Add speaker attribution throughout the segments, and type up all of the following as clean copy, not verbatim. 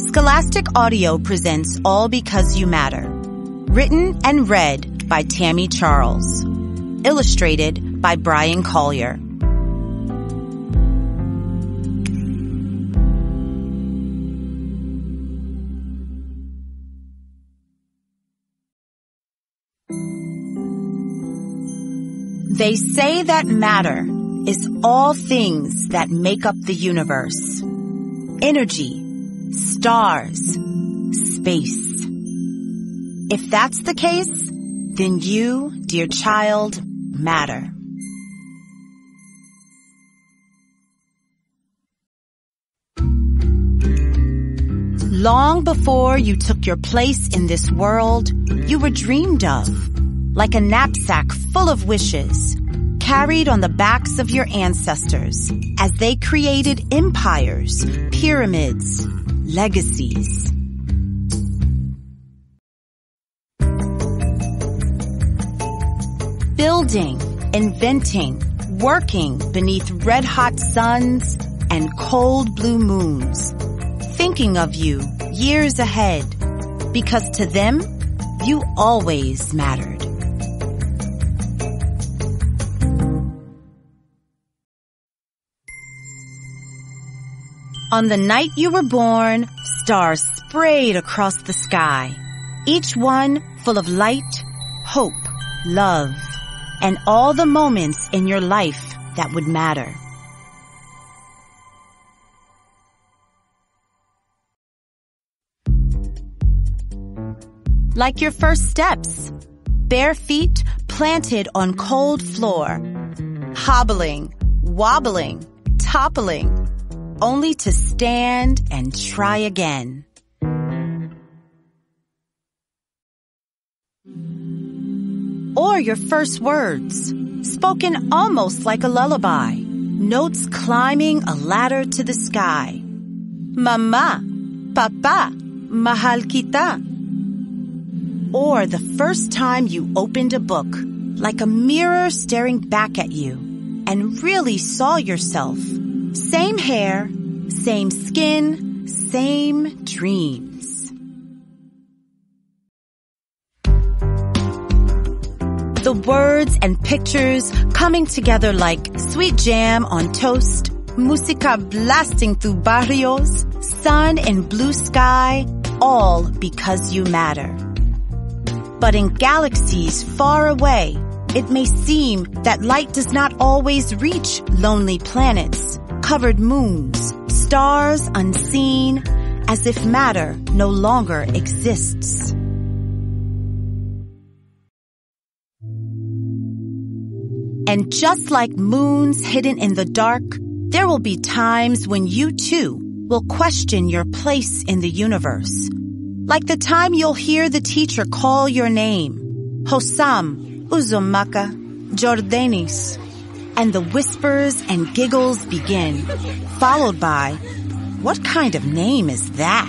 Speaker 1: Scholastic Audio presents All Because You Matter. Written and read by Tami Charles. Illustrated by Bryan Collier. They say that matter is all things that make up the universe. Energy, stars, space. If that's the case, then you, dear child, matter. Long before you took your place in this world, you were dreamed of, like a knapsack full of wishes, carried on the backs of your ancestors as they created empires, pyramids, legacies. Building, inventing, working beneath red-hot suns and cold blue moons, thinking of you years ahead, because to them, you always mattered. On the night you were born, stars sprayed across the sky, each one full of light, hope, love, and all the moments in your life that would matter. Like your first steps, bare feet planted on cold floor, hobbling, wobbling, toppling, only to stand and try again. Or your first words, spoken almost like a lullaby, notes climbing a ladder to the sky. Mama, Papa, mahal kita. Or the first time you opened a book, like a mirror staring back at you, and really saw yourself. Same hair, same skin, same dreams. The words and pictures coming together like sweet jam on toast, música blasting through barrios, sun and blue sky, all because you matter. But in galaxies far away, it may seem that light does not always reach lonely planets, covered moons, stars unseen, as if matter no longer exists. And just like moons hidden in the dark, there will be times when you too will question your place in the universe. Like the time you'll hear the teacher call your name, Hossam, Uzumaka, Jordanis, and the whispers and giggles begin, followed by, what kind of name is that?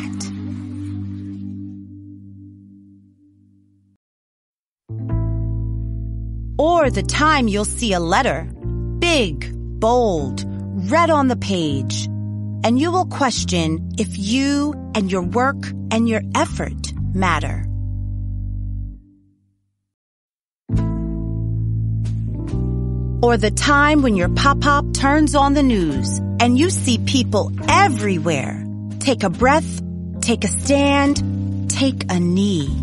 Speaker 1: Or the time you'll see a letter, big, bold, red on the page, and you will question if you and your work and your effort matter. Or the time when your pop-pop turns on the news and you see people everywhere. Take a breath, take a stand, take a knee.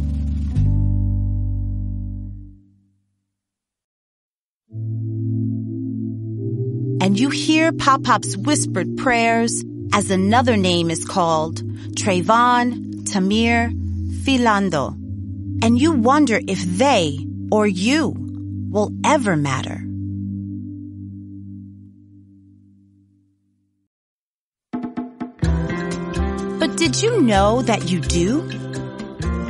Speaker 1: And you hear Pop-Pop's whispered prayers as another name is called, Trayvon, Tamir, Philando. And you wonder if they or you will ever matter. But did you know that you do?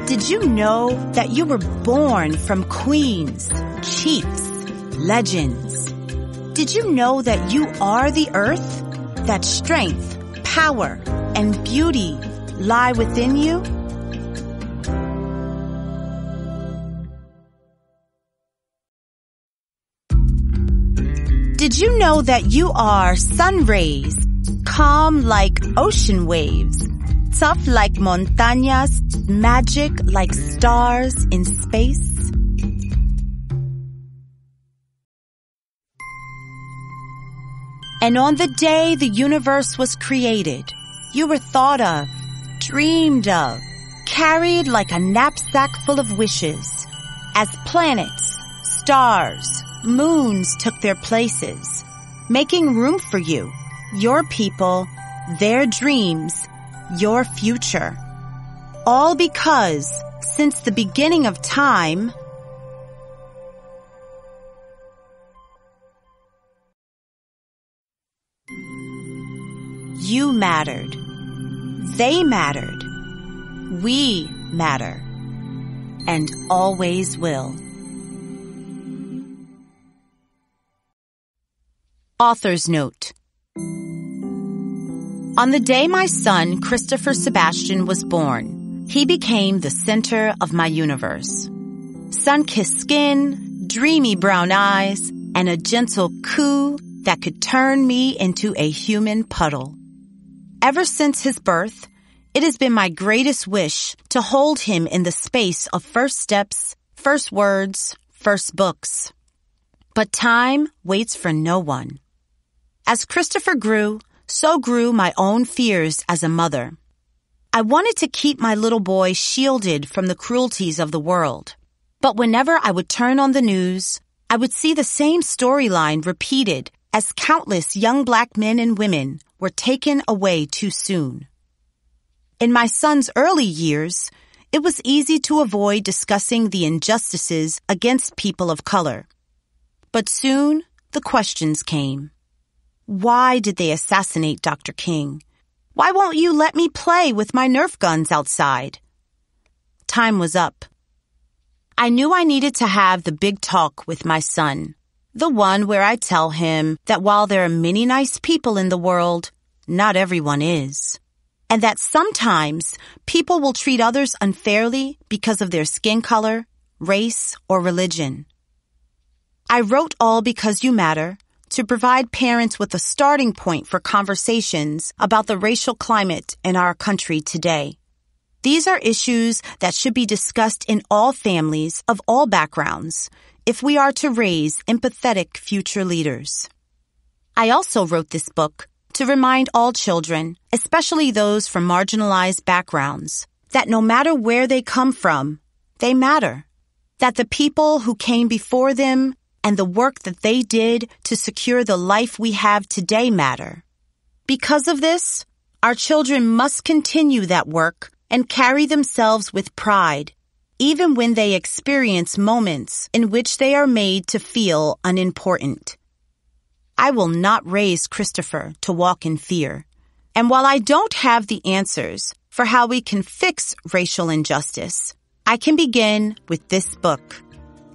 Speaker 1: Did you know that you were born from queens, chiefs, legends? Did you know that you are the earth? That strength, power, and beauty lie within you? Did you know that you are sun rays, calm like ocean waves, tough like montañas, magic like stars in space. And on the day the universe was created, you were thought of, dreamed of, carried like a knapsack full of wishes, as planets, stars, moons took their places, making room for you, your people, their dreams, your future. All because, since the beginning of time, you mattered. They mattered. We matter. And always will. Author's note. On the day my son, Christopher Sebastian, was born, he became the center of my universe. Sun-kissed skin, dreamy brown eyes, and a gentle coo that could turn me into a human puddle. Ever since his birth, it has been my greatest wish to hold him in the space of first steps, first words, first books. But time waits for no one. As Christopher grew, so grew my own fears as a mother. I wanted to keep my little boy shielded from the cruelties of the world. But whenever I would turn on the news, I would see the same storyline repeated as countless young black men and women were taken away too soon. In my son's early years, it was easy to avoid discussing the injustices against people of color. But soon, the questions came. Why did they assassinate Dr. King? Why won't you let me play with my Nerf guns outside? Time was up. I knew I needed to have the big talk with my son, the one where I tell him that while there are many nice people in the world, not everyone is. And that sometimes people will treat others unfairly because of their skin color, race, or religion. I wrote All Because You Matter to provide parents with a starting point for conversations about the racial climate in our country today. These are issues that should be discussed in all families of all backgrounds if we are to raise empathetic future leaders. I also wrote this book to remind all children, especially those from marginalized backgrounds, that no matter where they come from, they matter. That the people who came before them and the work that they did to secure the life we have today matter. Because of this, our children must continue that work and carry themselves with pride, even when they experience moments in which they are made to feel unimportant. I will not raise Christopher to walk in fear. And while I don't have the answers for how we can fix racial injustice, I can begin with this book,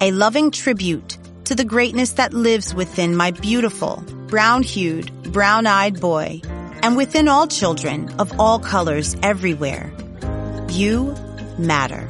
Speaker 1: a loving tribute to the greatness that lives within my beautiful, brown-hued, brown-eyed boy, and within all children of all colors everywhere. You matter.